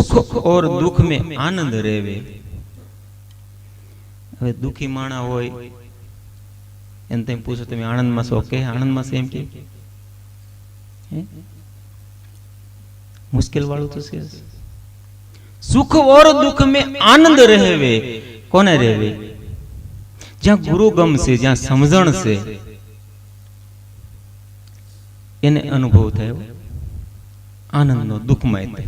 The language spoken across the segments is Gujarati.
सुख और दुख में आनंद रेवे। હવે દુખી માણા હોય એને તમે પૂછો તમે આનંદમાં છો કે આનંદમાં છે એમ કે મુશ્કેલ વાળું તો છે। सुख और दुख में आनंद रहेवे कोने रेवे ज्यां गुरु गम से ज्यां समझण से एने अनुभव थयो आनंद नो दुखमय थे।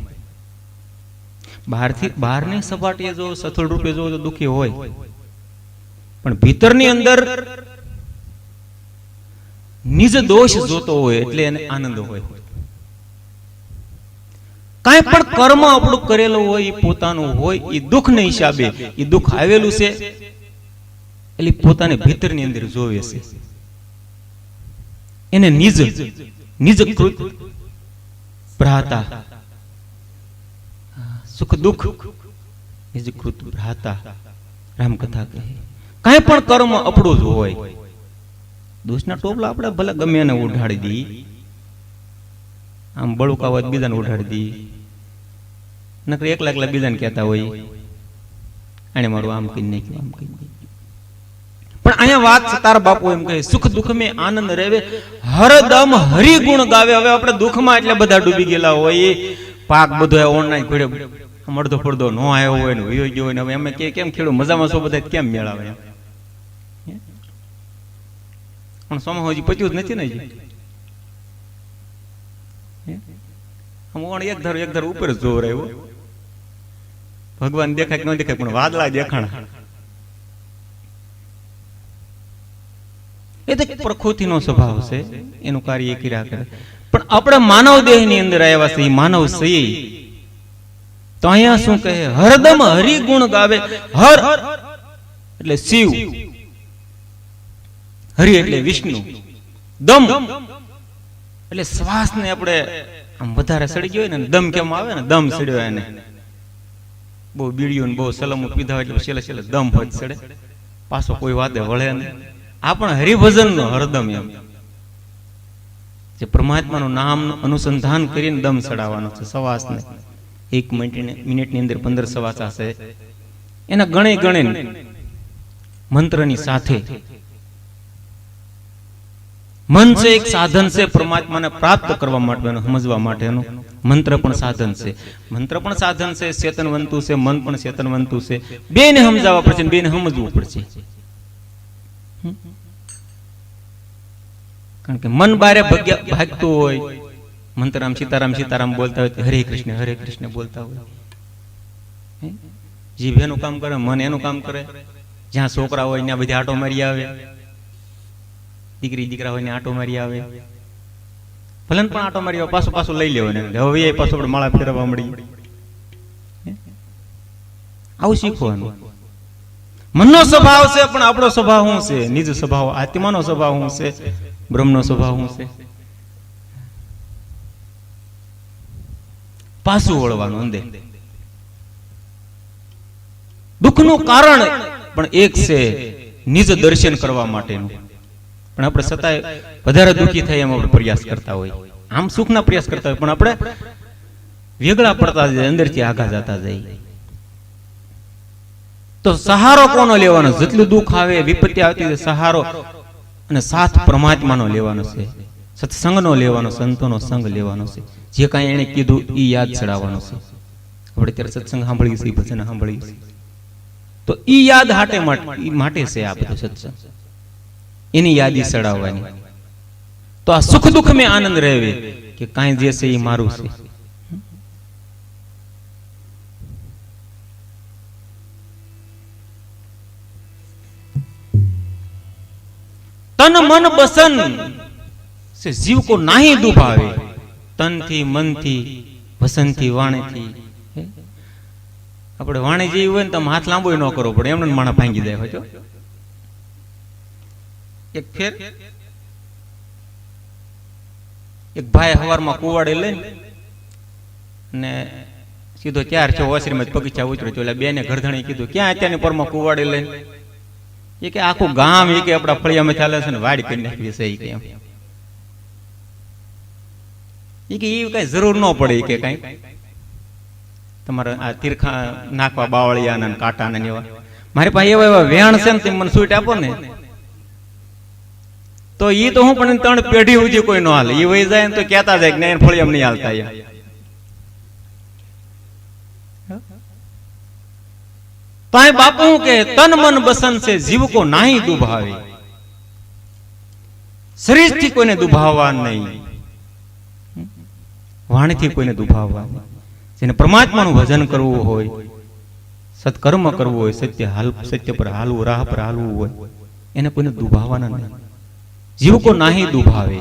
बहार ने सपाटीए जो सथल रूपे जो दुखी होय पण भीतरनी अंदर निज दोष जोतो होय एटले एने आनंद होय। काई पण कर्म आपणुं करेલું હોય ઈ પોતાનું હોય ઈ દુઃખના હિસાબે ઈ દુઃખ આવેલું છે એટલે પોતાને ભીતરની અંદર જોવે છે એને નિજ કૃત ભ્રાતા સુખ દુઃખ નિજ કૃત ભ્રાતા રામ કથા કહે। કાઈ પણ કર્મ આપણું જ હોય દોષના ટોપલા આપણે ભલે ગમે એને ઉઢાડી દી આમ બળુકા હોય બીજાને ઉઠાડી દી નકર એકલા એકલા બીજાને કહેતા હોય આને મારું આમ કઈ નાખ્યું આમ કઈ પણ અહીંયા વાત તારા બાપુ એમ કહે સુખ દુઃખ में आनंद रेवे हरदम हरि गुण गावे। હવે આપણે દુઃખમાં એટલે બધા ડૂબી ગયેલા હોય પાક બધો ઓનલાઈન ઘોડે મળતો પડતો નો આવ્યો હોય ને વયો ગયો હોય ને હવે અમે કેમ ખેડૂ મજામાં છો બધા કેમ મેળાવે પણ સોમાં હજી પચ્યું જ નથી ને हम एक धर ऊपर जो रहे हो भगवान देखा कि न देखा पण वादला देखाणा ए तो प्रकृति नो स्वभाव से एनु कार्य कर्या करे पण आपणे मानव देह नी अंदर आव्या छे मानव सही तो अहींया शुं कहे हरदम हरि गुण गावे। हर એટલે शिव हरि એટલે विष्णु दम એટલે શ્વાસ ને આપણે આમ વધારે સડી ગયો ને દમ કેમ આવે ને દમ સડ્યો એને બહુ બીડીઓ ને બહુ સલમો પીધા એટલે છેલ્લે છેલ્લે દમ હોત સડે પાછો કોઈ વાદે વળે ને આ પણ હરિભજન નો હરદમ એમ જે પરમાત્માનું નામનું અનુસંધાન કરીને દમ સડાવવાનો છે શ્વાસ ને 1 મિનિટની અંદર 15 શ્વાસ હશે એના ગણે ગણે મંત્રની સાથે मन से एक साधन से परमात्मा ने प्राप्त करवा माटे समझवा माटेनो मंत्र पण साधन से मंत्र पण साधन से चेतनवंतु से मन पण चेतनवंतु से बेने समजावा पड़े बेने समजवू पड़े कारण के मन बारे भागतो होय मंत्र आम सीताराम सीताराम बोलता होय हरे कृष्ण बोलता होय जीभ एनु काम करे मन एनु काम करे ज्यां छोकरा होय न्या बधी आटो मारी आवे दीकरी दीकरा होय ने आटो मारी आवे भलन पण आटो मारी आवे पाछो पाछो लई लेवो ने હવે એ પાછો આપણે માળા ફેરવવા મળી આવું શીખવાનું મનનો સ્વભાવ છે પણ આપણો સ્વભાવ શું છે નિજ સ્વભાવ આત્માનો સ્વભાવ શું છે બ્રહ્મનો સ્વભાવ શું છે પાછું વળવાનું અંદર દુઃખનું કારણ પણ એક છે નિજ દર્શન કરવા માટેનું પણ આપણે સતાય વધારે દુખી થાય એમ આપણે પ્રયાસ કરતા હોય આમ સુખના પ્રયાસ કરતા હોય પણ આપણે વેગળા પડતા જાય અંદરથી આઘા જતા જાય તો સહારો કોનો લેવાનો જેટલું દુઃખ આવે વિપત્તિ આવતી હોય સહારો અને સાથ પરમાત્માનો લેવાનો છે સત્સંગનો લેવાનો સંતોનો સંગ લેવાનો છે જે કાંઈ એને કીધું એ યાદ ચડાવવાનો છે આપણે ત્યારે સત્સંગ સાંભળીએ છીએ ભજન સાંભળીએ છીએ તો એ યાદ માટે છે આ બધું સત્સંગ એની યાદી ચડાવવાની તો આ સુખ દુઃખ में आनंद રહેવે કે કાંઈ જે છે એ મારું છે तन मन बसन से जीव को नाही दुभावे तन थी मन थी वसन थी वाणी थी આપણે વાણી જેવી હોય ને તમે હાથ લાંબો ન કરવો પડે એમને માણા ભાંગી જાય હોય એક ફેર એક ભાઈ હવારમાં કુવાડે લઈને ને સીધો ચાર છો ઓસરીમાં બગીચા ઉતર્યો એટલે બેને ઘરધણી કીધું ક્યાં અત્યારની પરમાં કુવાડે લઈને એ કે આખું ગામ એ કે આપડા ફળિયામાં ચાલે છે ને વાડી કરી નાખવી છે એ કે એ કઈ જરૂર ન પડે કે કઈ તમારે આ તીરખા નાખવા બાવળિયાના કાંટાના એવા મારી પાસે એવા એવા વેણ છે ને તમે મને સૂટ આપો ને તો ઈ તો હું પણ 3 પેઢી સુધી કોઈ ન હાલે. ઈ વહી જાય ને તો કહેતા જાય કે ફળી એમ નહીં હાલતા. તાય બાપુ કે તન મન બસન છે જીવ કો નાહી દુભાવે. શરીરથી કોઈને દુભાવવા નહીં, વાણીથી કોઈને દુભાવવા નહીં. જેને પરમાત્માનું ભજન કરવું હોય, સત્કર્મ કરવું હોય, સત્ય પર હાલવું, રાહ પર હાલવું હોય, એને કોઈને દુભાવવાના નહીં. જીવ કો નાહી દુભાવે,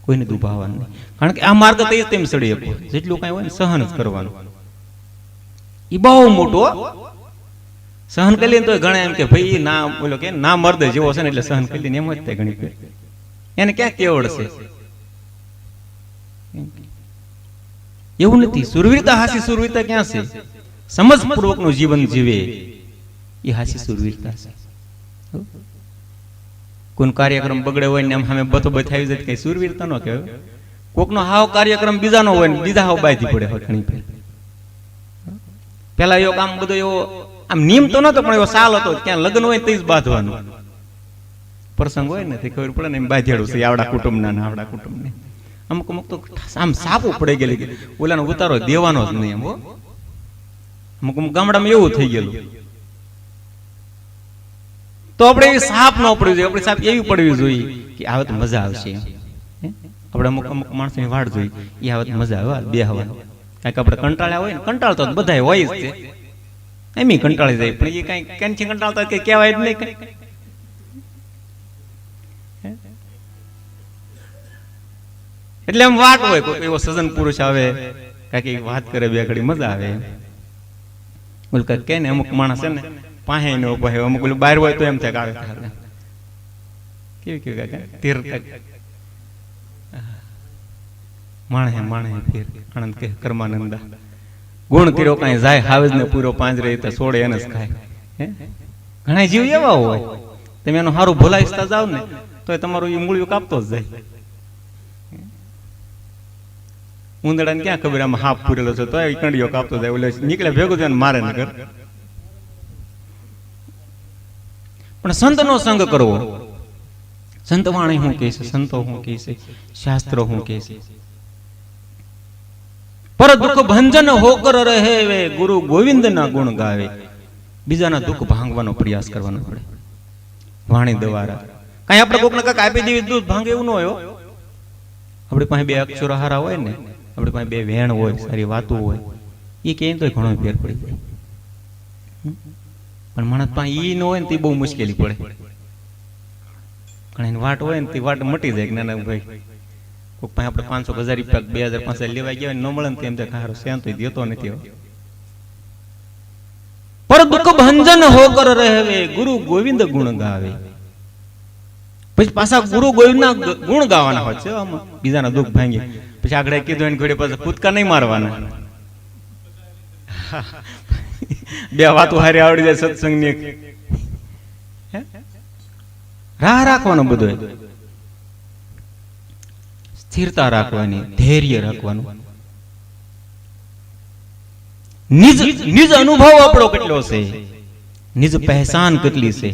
કોઈને દુભાવવાના નહીં. કારણ કે આ માર્ગ તો તેમ સડી શકો, જેટલું કઈ હોય ને સહન જ કરવાનું. એ બહુ મોટો સહન કરી લે તો ઘણા એમ કે ભાઈ ના બોલો કે ના મર્દ જેવો છે ને એટલે સહન કરી લે એમ જ થાય. ઘણી એને ક્યાં કેવડ છે એવું નથી. સુરવીરતા, હાસી સુરવીરતા ક્યાં છે? સમજ પૂર્વક નું જીવન જીવે એ હાસી સુરવીરતા છે. કોઈ કાર્યક્રમ બગડે હોય ને એમ સામે બતો બતાવી જાય કઈ સુરવીરતા નો કહેવાય. કોક નો હાવ કાર્યક્રમ બીજાનો હોય ને બીજા હાવ બાજી પડે ઘણી પેલા એવો કામ બધો એવો આમ નિયમ તો નતો પણ એવો સાલ હતો. ક્યાં લગ્ન હોય તો જ બાંધવાનું પ્રસંગ હોય ને તે ખબર પડે ને એમ બાંધેડું છે આવડા કુટુંબના ને આવડા કુટુંબને. અમુક અમુક તો આમ સાપું પડી ગયેલી ઓલાનો ઉતારો દેવાનો જ નહીં એમ. અમુક અમુક ગામડામાં એવું થઈ ગયેલું. તો આપણે એવી સાપ ન પડવી જોઈએ, આપણી સાપ એવી પડવી જોઈએ કે આવે તો મજા આવશે. આપણે અમુક અમુક માણસોની વાડ જોઈ એ આવે તો મજા આવે બે હવાનું. કાંઈક આપણે કંટાળ્યા હોય ને, કંટાળતો બધા હોય જ છે એમ કંટાળી જાય, પણ એ કઈ કેનથી કંટાળતા કઈ કહેવાય જ નહીં. એટલે એમ વાટ હોય કોઈ એવો સજન પુરુષ આવે કઈક વાત કરે બે ઘડી મજા આવે. બોલ કઈક કે ને અમુક માણસ છે ને પાસે ને ઉભા હોય, અમુક બહાર હોય તો એમ થાય કે આવે કેવી કેવી તીર માણે માણે ફેર આનંદ કે કર્માનંદા ગુણ તીરો કઈ જાય હાવજ ને પૂરો પાંજરે તો છોડે એને જ ખાય. ઘણા જીવ એવા હોય તમે એનું સારું ભોલાઈતા જાવ ને તો તમારું એ મૂળિયું કાપતો જ જાય. ઉંદડા ને ક્યાં ખબર આમાં હાફ પૂરેલો છે તો કંડીઓ કાપતો જાય, ઓલે નીકળે ભેગું થઈને મારે ને કર. પણ સંત નો સંગ કરવો. સંત વાણી શું કહે છે, સંતો શું કહે છે, શાસ્ત્રો શું કહે છે. પર દુઃખ ભંજન હોકર રહે વે ગુરુ ગોવિંદ ના ગુણ ગાવે. બીજાના દુઃખ ભાંગવાનો પ્રયાસ કરવાનો પડે વાણી દ્વારા. કઈ આપણે કોક ને કઈક આપી દેવી દૂધ ભાંગે એવું ન હોય. આપણી પાસે બે અક્ષરો હારા હોય ને, આપણી પાસે બે વેણ હોય, સારી વાતો હોય, એ કે તો ઘણો ફેર પડી જાય. પણ માણસ પાસે ઈ ન હોય ને તે બહુ મુશ્કેલી પડે. ઘણી વાટ હોય ને તે વાટ મટી જાય. નાના ભાઈ કોઈક પાસે આપણે 500 1000 રૂપિયા 2000 લેવા ગયા ન મળે ને તેમ ખારો સેન તો દેતો નથી. પર દુઃખ ભંજન હોકર રહેવે ગુરુ ગોવિંદ ગુણ ગાવે. પછી પાછા ગુરુ ગોવિંદ ના ગુણ ગાવાના હોય છે, બીજાના દુઃખ ભાંગે. પછી આગળ કીધું એને ઘોડે પાછા કૂદકા નહીં મારવાના. બે વાતો હારી આવડી જાય સત્સંગ ની. રાહ રાખવાનો બધો, સ્થિરતા રાખવાની, ધૈર્ય રાખવાનું. નિજ અનુભવ આપણો કેટલો છે, નિજ પહેચાન કેટલી છે.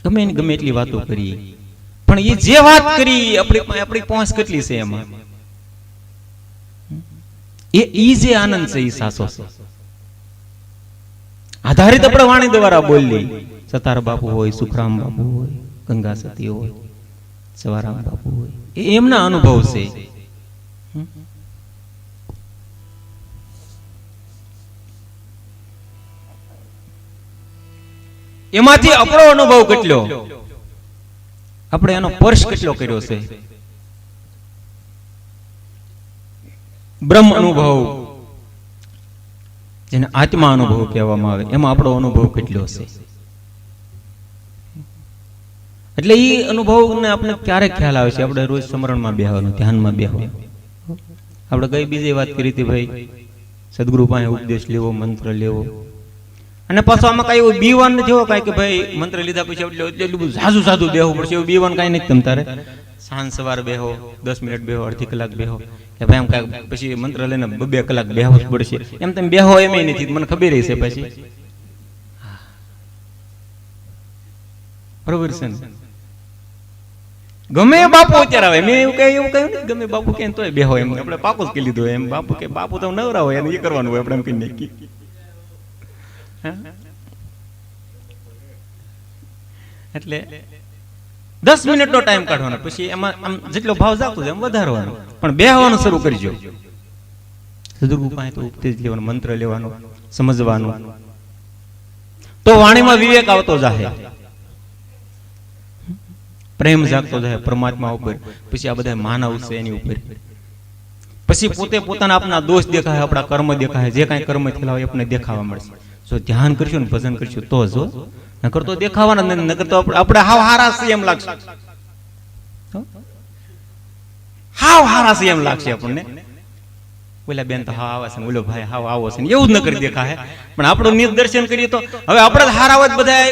ગમે ને ગમે એટલી વાતો કરી પણ એ જે વાત કરી આપણી પહોંચ કેટલી છે એમાં એ જે આનંદ છે એ સાચો છે. આધારિત આપણે વાણી દ્વારા બોલી. સતાર બાપુ હોય, સુખરામ બાપુ હોય, ગંગા સતી હોય, સવારામ બાપુ હોય, એ એમના અનુભવ છે. એમાંથી આપણો અનુભવ કેટલો, આપણે એનો સ્પર્શ કેટલો કર્યો છે. બ્રહ્મ અનુભવ જેને આત્મા અનુભવ કહેવામાં આવે, એમાં આપણો અનુભવ કેટલો છે. એટલે એ અનુભવને આપણે ક્યારે ખ્યાલ આવે છે? આપણે રોજ સ્મરણમાં બેહવાનું, ધ્યાનમાં બેહવાનું. આપણે કઈ બીજી વાત કરી હતી ભાઈ, સદગુરુ પાસે ઉપદેશ લેવો, મંત્ર લેવો, અને પાછો આમાં કઈ એવું બીવાન નથી હોવા કઈ કે ભાઈ મંત્ર લીધા પછી એટલું બધું સાજુ સાજુ બેહવું પડશે, એવું બીવાન કઈ નથી. તમ તારે સાંજ સવાર બેહો, 10 મિનિટ બેહો, અડધી કલાક બેહો, કે ભાઈ એમ કઈ પછી મંત્ર લઈને 2 કલાક બેહવું જ પડશે એમ તમે બેહો એમ નથી, મને ખબર છે પછી. બરોબર છે ને? ગમે બાપુ અત્યારે આવે, મેં એવું કહ્યું ને, ગમે બાપુ કે તોય બેહો એમ, આપણે પાકું જ કહી લીધું એમ. બાપુ કે બાપુ તો નવરા હોય એ કરવાનું હોય આપણે એમ કઈ નક્કી. એટલે 10 મિનિટનો ટાઈમ કાઢવાનો, પછી એમાં આમ જેટલો ભાવ જાગતો એમ વધારવાનો, પણ બેહવાનું શરૂ કરજો. સદગુરુ પાસે તો ઉપદેશ લેવાનો, મંત્ર લેવાનો, સમજવાનું, તો વાણીમાં વિવેક આવતો જાય, પ્રેમ જાગતો જાય પરમાત્મા ઉપર. પછી આ બધા માનવ છે એની ઉપર, પછી પોતે પોતાના આપણા દોષ દેખાય, આપણા કર્મ દેખાય, જે કાંઈ કર્મ થયેલા હોય આપણે દેખાવા મળશે. જો ધ્યાન કરશું ને ભજન કરશું તો જો, નકર તો દેખાવાના, નકર તો આપણે હાવ હારા છે એમ લાગશે, હાવ હારા છે એમ લાગશે આપણને. ઓલા બેન તો હાવ આવે છે, ઓલો ભાઈ હાવ આવો છે, એવું જ નકર દેખાય. પણ આપણું નિદર્શન કરીએ તો હવે આપણે હારા હોય બધા,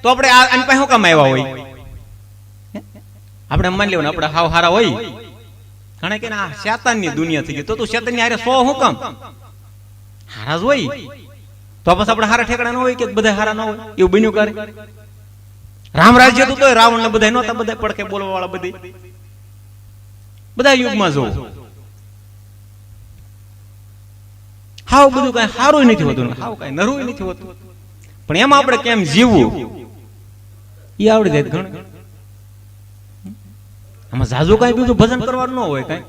તો આપણે આની પાસે શું કામ આવ્યા હોય? આપણે માની લેવાનું આપણે હાવ હારા હોય, ઘણા કે આ શેતાનની દુનિયા થઈ ગઈ, તો તું શેતાનની હારે 100 હું કામ હારા જ હોય? તો બસ આપણે હારા ઠેકડા ન હોય કે બધા હારા ન હોય? એવું બન્યું કરે? રામ રાજ્ય હતું તો રાવણ ને બધા નહોતા, બધા પડખે બોલવા વાળા, બધા યુગમાં જોવું હાવ બધું કઈ સારું નથી હોતું, હાવ કઈ નરું નથી હોતું. પણ એમાં આપણે કેમ જીવવું એ આવડી જાય ઘણું. આમાં ઝાઝુ કઈ બીજું ભજન કરવાનું ન હોય કઈ,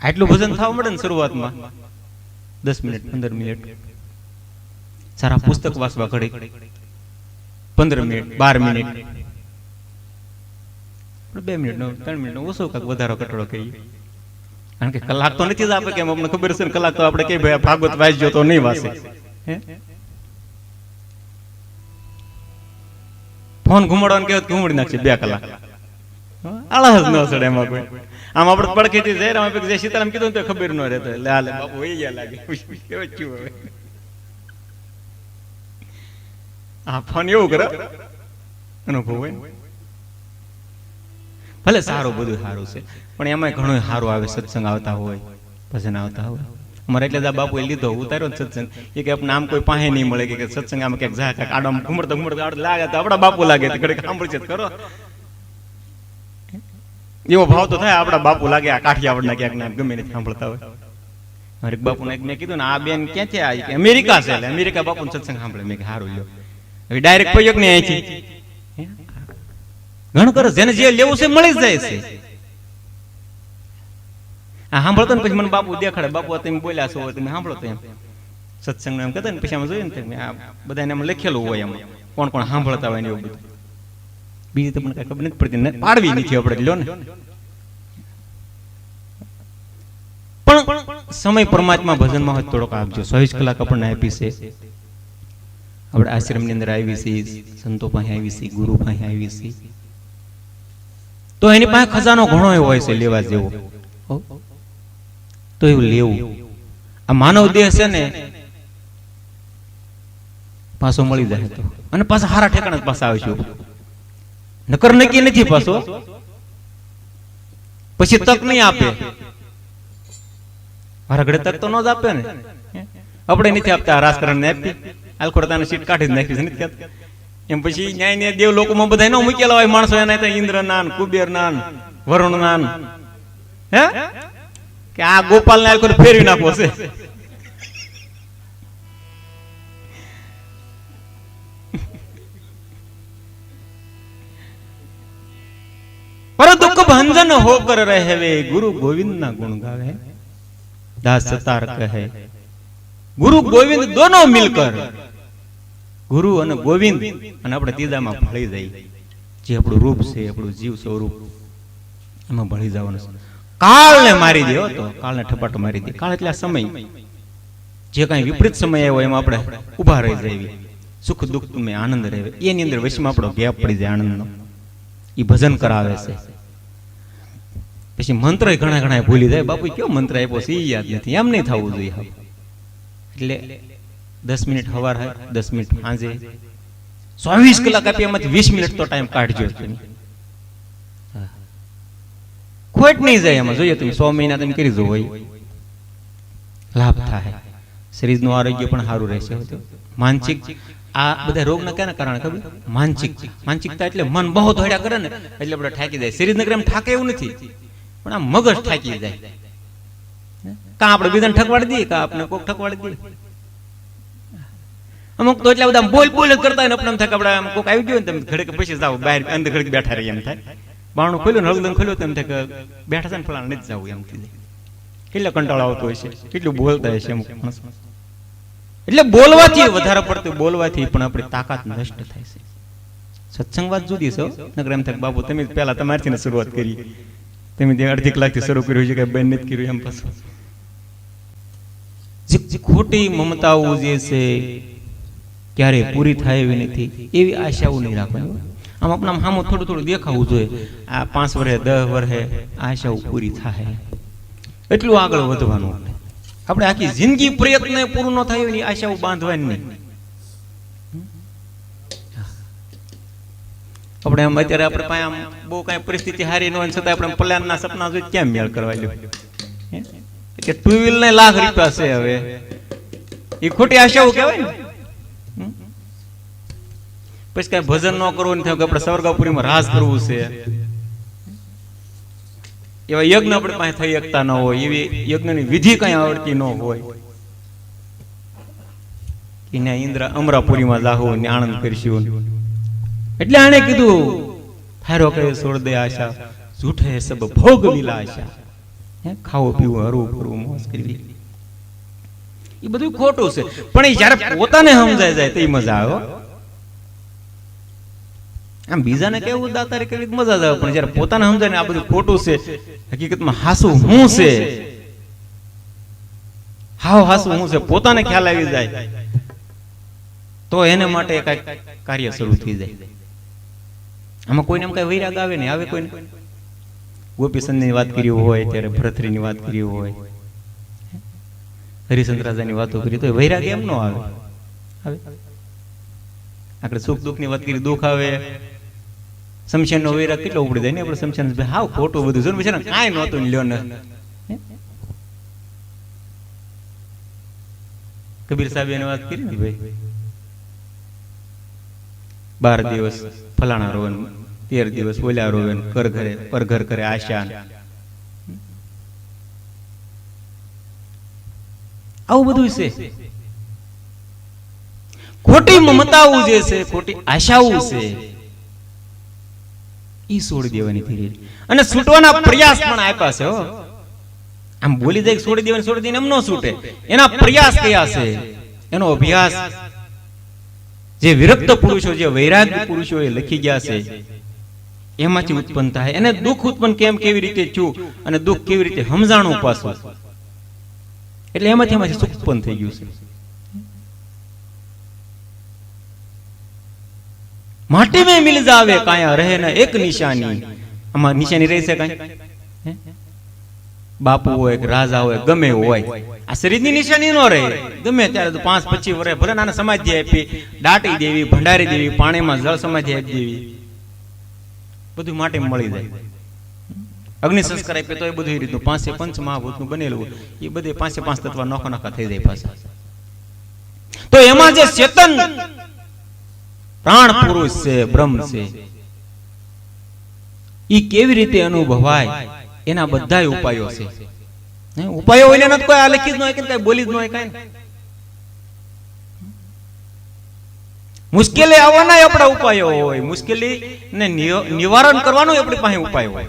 આટલું ભજન થવા મળે ને શરૂઆતમાં 10 મિનિટ 15 મિનિટ, સારા પુસ્તક વાંચવા ઘડી 15 મિનિટ 12 મિનિટ, 2 મિનિટ 3 મિનિટ ઓછો કાંક વધારો ઘટાડો કરીએ. કારણ કે કલાક તો નથી જ આપે, કેમ અમને ખબર છે ને કલાક તો આપણે કઈ ભાઈ ભાગવત વાંચજો તો નહીં વાંચે. ફોન ઘુમાડવાનું કહેવાય ઘુમાડી નાખશે 2 કલાક, આળસ જ ન સડે એમાં કોઈ. આમ આપણે પડખેથી જય સીતારામ કીધું તો ખબર ન રહેતો, એટલે હાલે બાપુ વહી ગયા લાગે. હા ફોન એવું કરે અનુભવ હોય. ભલે સારું બધું સારું છે, પણ એમાં ઘણું સારું આવે, સત્સંગ આવતા હોય, ભજન આવતા હોય. અમારે એટલે જ આ બાપુ લીધો ઉતાર્યો ને સત્સંગ, એ કે આપણે આમ કોઈ પાસે નહીં મળે કે સત્સંગ આમ ક્યાંક જાય કાંક આડો ઘુમડતો ઘુમડતો લાગે તો આપણા બાપુ લાગે તો ઘડીક સાંભળશે કરો, એવો ભાવ તો થાય. આપડા બાપુ લાગે આ કાઠિયાવાડના ક્યાંક ના ગમે નથી સાંભળતા હોય. હરેક બાપુ ને મેં કીધું ને આ બેન ક્યાંથી આવી, કે અમેરિકા છે, એટલે અમેરિકા બાપુ સત્સંગ સાંભળે. મેં સારું લ્યો, હવે ડાયરેક્ટ પ્રયોગ નહીં અહીંથી ઘણું કરે, જેને જે લેવું છે મળી જાય છે. આ સાંભળતો ને પછી મને બાપુ દેખાડે, બાપુ તમે બોલ્યા છો તમે સાંભળો તો એમ સત્સંગ એમ કહેતા ને. પછી આમાં જોઈએ ને આ બધાને એમ લખેલું હોય એમ કોણ કોણ સાંભળતા હોય ને એવું બધું. બીજી તો મને કઈ ખબર નથી પડતી, પાડવી નથી આપણે લ્યો ને. પણ સમય પરમાત્મા ભજનમાં હોય થોડોક આપજો. 24 કલાક આપણને આપી છે, આપણે આશ્રમની અંદર આવી છે, સંતો પાસે આવી છે, ગુરુ પાસે આવી છે, તો એની પાસે ખજાનો ઘણો એવો હોય છે લેવા જેવો, તો એવું લેવું. આ માનવ દેહ છે ને પાછો મળી જાય તો, અને પાછા હારા ઠેકાણા પાછા આવશું. નકર નક્કી નથી પાછો, પછી તક નહીં આપે. હરગડે તક તો ન જ આપે ને. આપણે નથી આપતા, રાજકારણ ને આપી આલખોડતાને સીટ કાઢી જ નાખી છે નથી એમ. પછી ન્યાય ને દેવ લોકોમાં બધા ન મૂકેલા હોય માણસો, એના ઇન્દ્ર નાન, કુબેર નાન, વરુણ નાન, હે કે આ ગોપાલ ને આલખોડ ફેરવી નાખવો છે. પર દુઃખ ભંજન હોકર રહેવે, ગુરુ ગોવિંદ ના ગુણ ગાવે. દાસ સતાર કહે ગુરુ ગોવિંદ દોનો મિલકર, ગુરુ અને ગોવિંદ અને આપણે ત્રીજામાં ભળી જાય. જે આપણું રૂપ છે, આપણું જીવ સ્વરૂપ, એમાં ભળી જવાનું છે. કાળને મારી દે, તો કાળને ઠપાટો મારી દે. કાળ એટલે સમય, જે કઈ વિપરીત સમય આવ્યો એમાં આપણે ઉભા રહી જાય. સુખ દુઃખ તમે આનંદ રહે, એની અંદર વચમાં આપણો ગેપ પડી જાય આનંદનો. એ ભજન કરાવે છે. પછી મંત્ર ઘણા ઘણા ભૂલી જાય. બાપુ કયો મંત્ર આપ્યો છે યાદ નથી, એમ નહીં થવું જોઈએ. એટલે 10 મિનિટ સવાર હોય, 10 મિનિટ સાંજે, 24 કલાક આપી એમાંથી 20 મિનિટ તો ટાઈમ કાઢજો તમે. ખોટ નહીં જાય એમાં. જોઈએ તમે 100 મહિના તમે કરી દો હોય, લાભ થાય. શરીરનું આરોગ્ય પણ સારું રહેશે. માનસિક આ બધા રોગના ક્યાંના કારણે ખબર? માનસિકતા એટલે મન બહુ દોડ્યા કરે ને એટલે આપણે થાકી જાય. શરીર નગર એમ થાકે એવું નથી, પણ આ મગજ થાકી જાય. કાં આપણે બીજાને ઠકવાડી દઈએ, કાં આપણે કોક ઠકવાડી દઈએ. અમુક તો એટલા બધા બોલ જ કરતા હોય ને આપણે એમ થાય કે આપણે કોક આવી ગયો ને તમે ઘડીક પછી જાવ બહાર, અંદર ઘડીક બેઠા રહીએ એમ થાય. બારણું ખોલ્યું ને હળદન ખોલ્યું તો એમ થાય કે બેઠા છે ને ફલાણ નથી જવું એમ થઈ જાય. કેટલો કંટાળો આવતો હોય છે, કેટલું બોલતા હોય છે અમુક માણસ. એટલે બોલવાથી, વધારે પડતું બોલવાથી પણ આપણી તાકાત નષ્ટ થાય છે. સત્સંગ વાત જુદી છે. નકર એમ થાય બાપુ તમે પહેલા તમારથી શરૂઆત કરી, તમે અડધી કલાકથી શરૂ કર્યું છે કે બેન નથી કર્યું એમ. પાછું જે ખોટી મમતાઓ જે છે ક્યારે પૂરી થાય એવી નથી, એવી આશાઓ નહીં રાખવાની. આમ આપણા સામું થોડું થોડું દેખાવું જોઈએ. આ 5 વર્ષે 10 વર્ષે આશાઓ પૂરી થાય એટલું આગળ વધવાનું. આપણે આખી જિંદગી પ્રયત્ન પૂરું ન થાય એવી આશાઓ બાંધવાની નહીં. આપણે આમ અત્યારે આપણે પાસે આમ બહુ કઈ પરિસ્થિતિ હારી ન હોય છતાં આપણે પ્લાનના સપના જોઈ ક્યાં મેળ કરવા લ્યો? કે 2 વ્હીલ ને લાખ રૂપિયા છે, હવે એ ખોટી આશાઓ કહેવાય ને. પછી કઈ ભજન ન કરવું થાય કે આપણે સ્વર્ગપુરીમાં રાજ કરવું છે, એવા યજ્ઞ આપણે પાસે થઈ શકતા ન હોય, એવી યજ્ઞની વિધિ કઈ આવડતી ન હોય કે ઇન્દ્ર અમરાપુરીમાં જાહું ને આનંદ કરીશું. એટલે આને કીધું થારો કહે છોડ દે આશા, જૂઠે સબ ભોગ લીલા આશા. ખાવું પીવું, હરવું ફરવું, મોજ કરવી, એ બધું ખોટું છે. પણ એ જયારે પોતાને સમજાય જાય તો એ મજા આવે. આમ બીજાને કેવું દાતારી કરવી મજા જ આવે, પણ જયારે પોતાને સમજાય ને આ બધું ખોટું છે, હકીકતમાં હાસું હું છે, હાસું હું છે, પોતાને ખ્યાલ આવી જાય તો એને માટે કઈક કાર્ય શરૂ થઈ જાય. આમાં કોઈને એમ કઈ વૈરાગ આવે ને આવે કોઈને. ગોપીચંદ ની વાત કરી હોય, ત્યારે ભરતરી ની વાત કરી હોય, હરિશ્ચંદ્ર રાજાની વાતો કરી તો વૈરાગ એમ ન આવે. આપણે સુખ દુઃખ ની વાત કરી, દુઃખ આવે, શમશાન નો વૈરાગ કેટલો ઉપડી જાય ને આપણે. શમશાન હાવ ખોટું બધું જોયું છે ને, કાંઈ નહોતું લ્યો ને. કબીર સાહેબ એની વાત કરી ને ભાઈ, 12 દિવસ ફલાણા રોવન, 13 દિવસ ઓલા રોવન, ઘર ઘરે પરઘર કરે આશા. આવું બધું છે. ખોટી મમતાઓ જે છે, ખોટી આશાઓ છે, ઈ છોડી દેવાની ધીરે. અને છૂટવાના પ્રયાસ પણ આપ્યા છે. આમ બોલી જાય છોડી દેવાની, છોડી દઈને એમ ન છૂટે. એના પ્રયાસ કયા છે, એનો અભ્યાસ જે વિરક્ત પુરુષો, જે વૈરાગ્ય પુરુષો એ લખી ગયા છે, એમાંથી ઉત્પન્ન થાય. એને દુઃખ ઉત્પન્ન કેવી રીતે થયું અને દુઃખ કેવી રીતે સમજાણું પાછું, એટલે એમાંથી સુખ ઉત્પન્ન થઈ ગયું છે. માટી में मिल जावे काया रहे न एक निशानी. આમાં નિશાની રહી છે કાંઈ? બાપુ હોય કે રાજા હોય, ગમે હોય, આ શરીરની નિશાની ન રહે. ગમે ત્યારે તો 5-25 વર્ષ ભલે નાના સમાધિ આપી, દાટી દેવી, ભંડારી દેવી, પાણીમાં જળ સમાધિ આપી દેવી, બધું માટીમાં મળી જાય. અગ્નિ સંસ્કાર આપે તો એ બધું એ રીતનું 5 પંચ મહાભૂતનું બનેલું, એ બધે 5 તત્વ નોખા થઈ જાય પાછા. તો એમાં જે ચેતન પ્રાણ પુરુષ છે, બ્રહ્મ છે, ઈ કેવી રીતે અનુભવાય એના બધા ઉપાયો છે. ઉપાયો હોય ને કોઈ આ લખી જ ન હોય, કઈ બોલી જ ન હોય, કઈ મુશ્કેલી આવવાના આપણા ઉપાયો હોય, મુશ્કેલી ને નિવારણ કરવાનું આપણી પાસે ઉપાય હોય.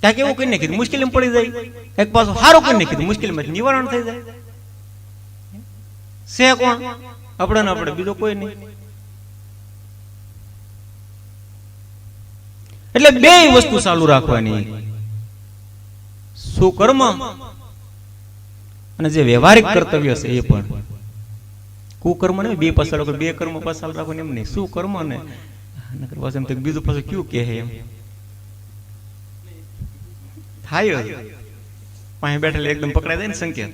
ક્યાંક એવું કઈ નાખી મુશ્કેલી પડી જાય, એક પાછું સારું કઈ નાખી મુશ્કેલીમાં નિવારણ થઈ જાય. છે કોણ? આપણે બીજો કોઈ નહીં. એટલે બે વસ્તુ ચાલુ રાખવાની, સુકર્મ અને જે વ્યવહારિક કર્તવ્ય છે એ પણ. કુકર્મ ને બે પાછળ, બે કર્મ પાછળ રાખવાની એમ નહીં. સુકર્મ ને એમ બીજું પાછું કયું કે એમ થાય. પાસે બેઠેલા એકદમ પકડાઈ જાય ને સંકેત.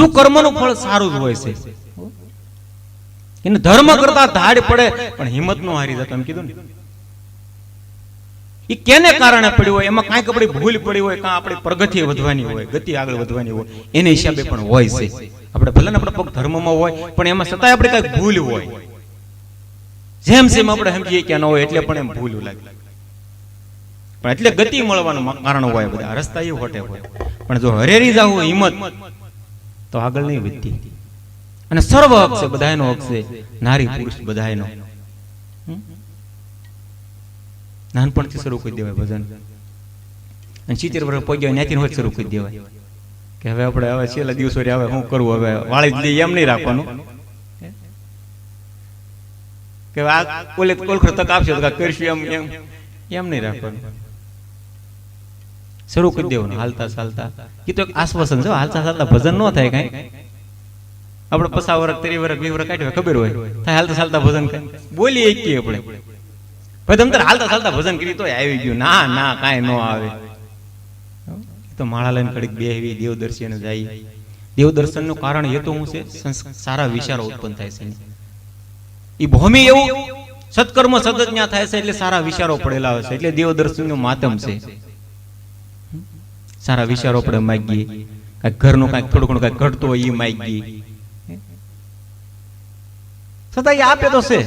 બધું કર્મનું ફળ સારું જ હોય છે. એને ધર્મ કરતા ધાડ પડે પણ હિંમત નો હારી જતો એમ કીધું ને. એ કેને કારણે પડ્યું હોય, એમાં કાંઈક આપણી ભૂલ પડી હોય, કાં આપણી પ્રગતિ વધવાની હોય, ગતિ આગળ વધવાની હોય, એને હિસાબે પણ હોય છે. આપણે ભલે ને આપણે પગ ધર્મમાં હોય પણ એમાં છતાંય આપણે કાંઈક ભૂલ હોય. જેમ જેમ આપણે સમજીએ કે ન હોય એટલે પણ એમ ભૂલ લાગે. પણ એટલે ગતિ મળવાનું કારણ હોય, બધા રસ્તા એ હોટે હોય. પણ જો હરેરી જાવ હિંમત તો આગળ નહીં વધતી. અને સર્વ હક છે, બધાયનો હક છે, નારી પુરુષ બધાયનો. નાનપણથી શરૂ કરી દેવાય ભજન. અને 70 વર્ષ પહોંચ્યા ત્યાંથી હોય શરૂ કરી દેવાય કે હવે આપણે હવે છેલ્લા દિવસો રે હવે શું કરવું, હવે વાળી જ લઈએ એમ નહીં રાખવાનું કે આ કોલખર તક આપશે તો કરશું એમ એમ એમ નહીં રાખવાનું. શરૂ કરી દેવાનું હાલતા ચાલતા. એ તો એક આશ્વાસન છે, હાલતા ચાલતા ભજન ન થાય કઈ. આપણે 50 વર્ષ 30 વર્ષ 20 વર્ષ કાઢ્યા ખબર હોય થાય હાલતા ચાલતા ભજન બોલીએ છીએ આપણે. ભાઈ તમે હાલતા ચાલતા ભજન કરી તો આવી ગયું, ના ના કાંઈ ન આવે. તો માળા લઈને કડીક બેહવી, દેવદર્શન જાય. દેવદર્શન નું કારણ એ તો શું છે, સારા વિચારો ઉત્પન્ન થાય છે. એ ભૂમિ એવું સત્કર્મ સદજ્ઞા થાય છે એટલે સારા વિચારો પડેલા હોય છે, એટલે દેવદર્શન નું માધ્યમ છે. સારા વિચારો આપણે માગીએ, કાંઈક ઘરનું કાંઈક થોડું ઘણું કાંઈક ઘટતું હોય એ માગીએ, છતાં એ આપે તો છે.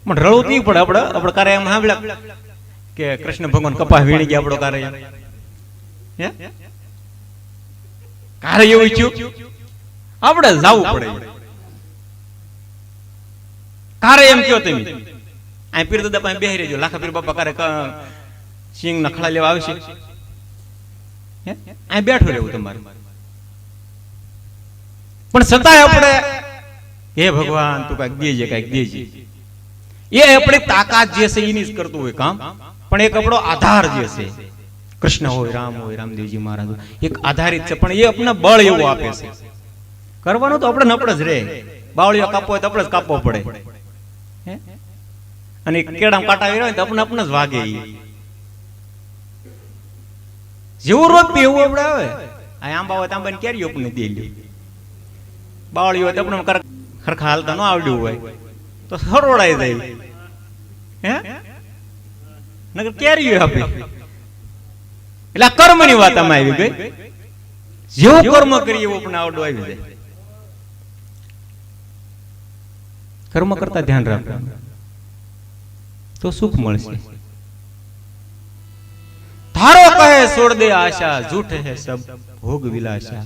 પણ રળવું નહીં પડે. આપણે કારે એમ સાંભળ્યા કે કૃષ્ણ ભગવાન કપા વીણી ગયા, આપણો કારે કારે એવું થયું, આપણે જવું પડે. કારે એમ કયો તમે આ પીર દાદા પાસે બેહી રહેજો, લાખા પીર બાપા કારે સિંગ નખડા લેવા આવશે, આ બેઠું રહેવું તમારે. પણ છતાંય આપણે હે ભગવાન તું કાંઈક દેજે, કાંઈક દેજે. એ આપણી તાકાત જે છે એની જ કરતું હોય કામ, પણ એક આપણો આધાર જે છે, કૃષ્ણ હોય, રામ હોય, રામદેવજી મહારાજ એક આધારિત છે, પણ એ આપણે બળ એવું આપે છે. કરવાનું તો આપણે નપડ જ રહે. બાવળીઓ કાપવો હોય તો આપણે જ કાપવો પડે. અને કેળામાં કાંટા હોય તો આપણે જ વાગે. જેવું રોપી એવું આપણે આવે. આ આંબા હોય તો આંબાની કેરીઓ આપણે દે લે. બાવળી હોય તો આપણે ખરખા હાલતા ન આવડ્યું હોય તો હરોડાઈ જાય. નકર કેરીઓ આપે. એટલે આ કર્મની વાત આમાં આવી ગઈ. જેવું કર્મ કરીએ એવું આપણે આવડું આવી જાય. કર્મ કરતા ધ્યાન રાખવાનું તો સુખ મળશે. તારો કહે છોડ દે આશા, झूठ है सब भोग विलासा.